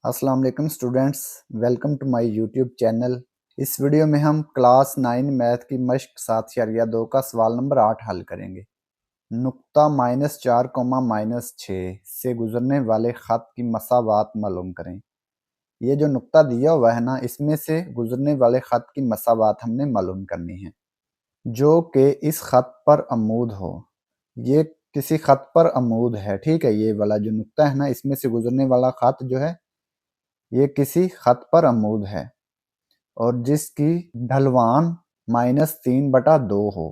अस्सलाम वालेकुम students, welcome to my YouTube channel. इस वीडियो में हम क्लास 9 मैथ की मश्क 7/2 का सवाल नंबर 8 हल करेंगे। नुक्ता -4, -6 से गुजरने वाले ख़त की मसावात मालूम करें। ये जो नुक्ता दिया हुआ है ना, इसमें से गुजरने वाले ख़त की मसावात हमने मालूम करनी है जो कि इस ख़त पर अमूद हो। ये किसी ख़त पर अमूद है, ठीक है। ये वाला जो नुक्ता है ना, इसमें से गुजरने वाला ख़त जो है ये किसी ख़त पर अमूद है और जिसकी ढलवान -3/2 हो।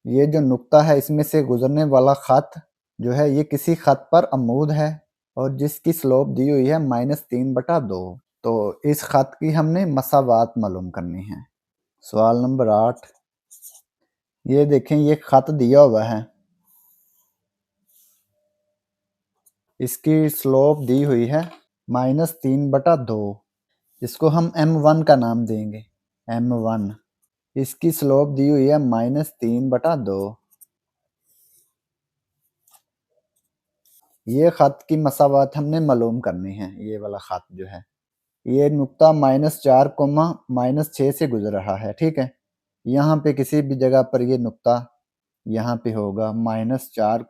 ये जो नुक्ता है इसमें से गुजरने वाला ख़त जो है ये किसी ख़त पर अमूद है और जिसकी स्लोप दी हुई है -3/2। तो इस ख़त की हमने मसावात मालूम करनी है। सवाल नंबर 8, ये देखें, ये ख़त दिया हुआ है, इसकी स्लोप दी हुई है -3/2। इसको हम m1 का नाम देंगे, m1। इसकी स्लोप दी हुई है -3/2। ये ख़त की मसावात हमने मालूम करनी है। ये वाला ख़त जो है ये नुक्ता -4, -6 से गुजर रहा है, ठीक है। यहाँ पे किसी भी जगह पर ये नुक्ता यहाँ पे होगा -4,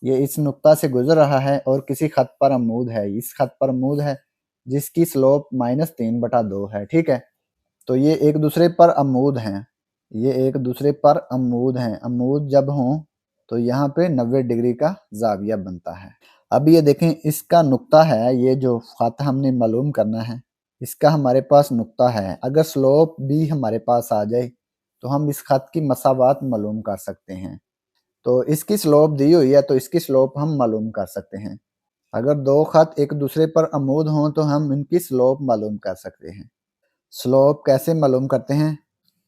ये इस नुक्ता से गुजर रहा है और किसी ख़त पर अमूद है। इस ख़त पर अमूद है जिसकी स्लोप -3/2 है, ठीक है। तो ये एक दूसरे पर अमूद हैं, ये एक दूसरे पर अमूद हैं। अमूद जब हों तो यहाँ पे 90 डिग्री का ज़ाविया बनता है। अब ये देखें, इसका नुक्ता है, ये जो ख़त हमने मालूम करना है, इसका हमारे पास नुक्ता है। अगर स्लोप भी हमारे पास आ जाए तो हम इस ख़त की मसावात मालूम कर सकते हैं। तो इसकी स्लोप दी हुई है तो इसकी स्लोप हम मालूम कर सकते हैं। अगर दो ख़त एक दूसरे पर अमूद हों तो हम इनकी स्लोप मालूम कर सकते हैं। स्लोप कैसे मालूम करते हैं?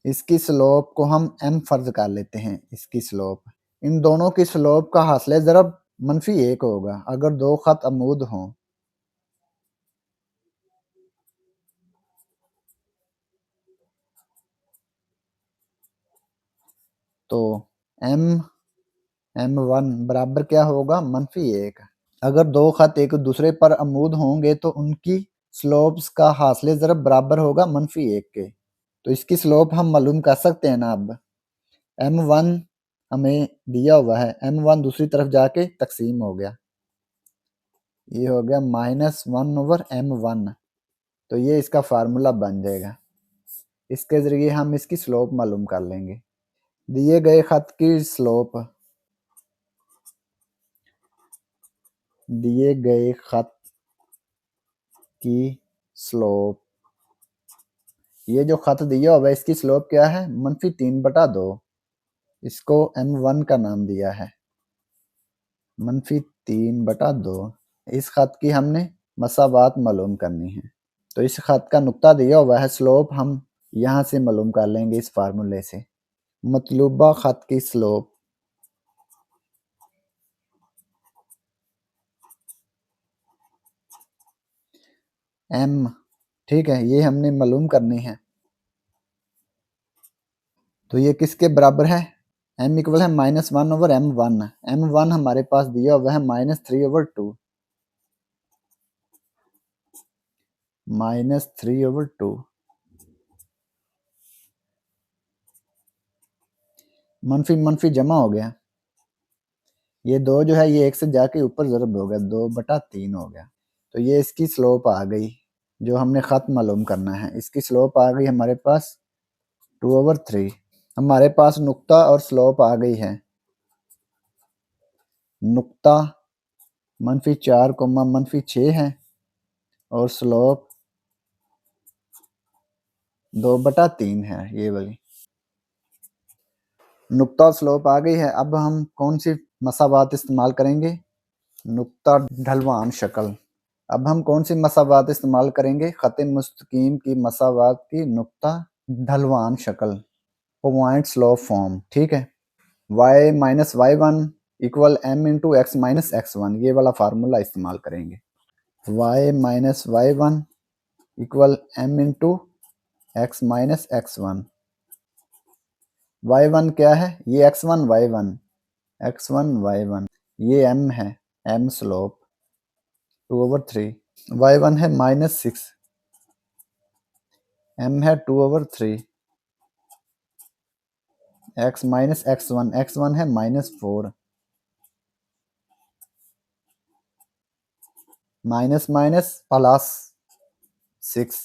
इसकी स्लोप को हम m फ़र्ज़ कर लेते हैं। इसकी स्लोप, इन दोनों की स्लोप का हासिल ज़रब -1 होगा अगर दो ख़त अमूद हों। तो m1 बराबर क्या होगा? -1। अगर दो ख़त एक दूसरे पर अमूद होंगे तो उनकी स्लोप्स का हासिल ज़रब बराबर होगा -1 के। तो इसकी स्लोप हम मालूम कर सकते हैं ना। अब m1 हमें दिया हुआ है, m1 दूसरी तरफ जाके तकसीम हो गया, ये हो गया -1/m1। तो ये इसका फार्मूला बन जाएगा। इसके ज़रिए हम इसकी स्लोप मालूम कर लेंगे। दिए गए ख़त की स्लोप, दिए गए ख़त की स्लोप, ये जो ख़त दिया हुआ है इसकी स्लोप क्या है? -3/2। इसको m1 का नाम दिया है, -3/2। इस ख़त की हमने मसावात मालूम करनी है। तो इस ख़त का नुक्ता दिया हुआ है, स्लोप हम यहाँ से मालूम कर लेंगे इस फार्मूले से। मतलूबा ख़त की स्लोप m, ठीक है, ये हमने मालूम करनी है। तो ये किसके बराबर है? m इक्वल है -1/m1। m1 हमारे पास दिया हुआ है -3/2, -3/2। मनफी मनफी जमा हो गया, ये दो जो है ये एक से जाके ऊपर ज़रब हो गया, 2/3 हो गया। तो ये इसकी स्लोप आ गई जो हमने ख़त मालूम करना है। इसकी स्लोप आ गई हमारे पास 2/3। हमारे पास नुक्ता और स्लोप आ गई है। नुक्ता -4, -6 है और स्लोप 2/3 है, ये वाली। नुक्ता और स्लोप आ गई है। अब हम कौन सी मसावात इस्तेमाल करेंगे? नुक्ता ढलवान शक्ल। अब हम कौन सी मसावात इस्तेमाल करेंगे? ख़त मुस्तकीम की मसावात की नुक्ता ढलवान शक्ल, पॉइंट स्लोप फॉर्म, ठीक है। y-y1 equal m into x minus x1, ये वाला फार्मूला इस्तेमाल करेंगे। y-y1 equal m into x minus x1। y1 क्या है? ये x1 y1, x1 y1, ये m है, m स्लोप। 2/3, y1 है -6, m है 2/3, x माइनस x1 है -4, minus minus plus 6,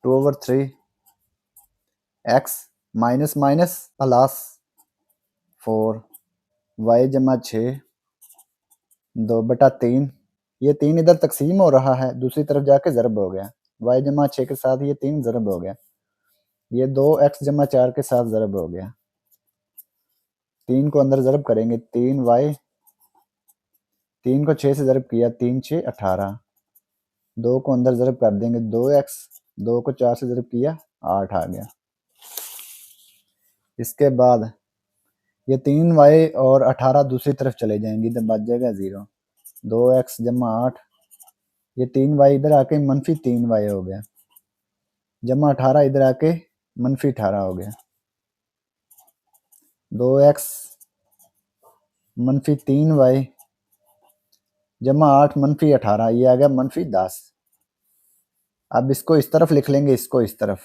2/3, x minus minus plus 4, y जमा 6, 2/3, ये 3 इधर तकसीम हो रहा है, दूसरी तरफ जाके ज़रब हो गया, y जमा 6 के साथ ये 3 ज़रब हो गया, ये 2x जमा 4 के साथ ज़रब हो गया, 3 को अंदर ज़रब करेंगे, 3y, 3 को 6 से ज़रब किया, 3 6 18, 2 को अंदर ज़रब कर देंगे, 2x, 2 को 4 से ज़रब किया, 8 आ गया। इसके बाद ये 3y और 18 दूसरी तरफ चले जाएंगी तो बच जाएगा 0, 2x जमा 8, ये 3y इधर आके -3y हो गया, जमा 18 इधर आके -18 हो गया, 2x -3y जमा 8 -18, ये आ गया -10। अब इसको इस तरफ लिख लेंगे, इसको इस तरफ,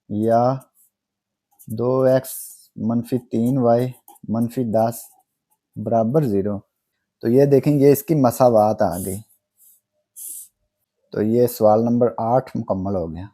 या 2x -3y -10 बराबर 0। तो ये देखें, ये इसकी मसावात आ गई। तो ये सवाल नंबर 8 मुकम्मल हो गया।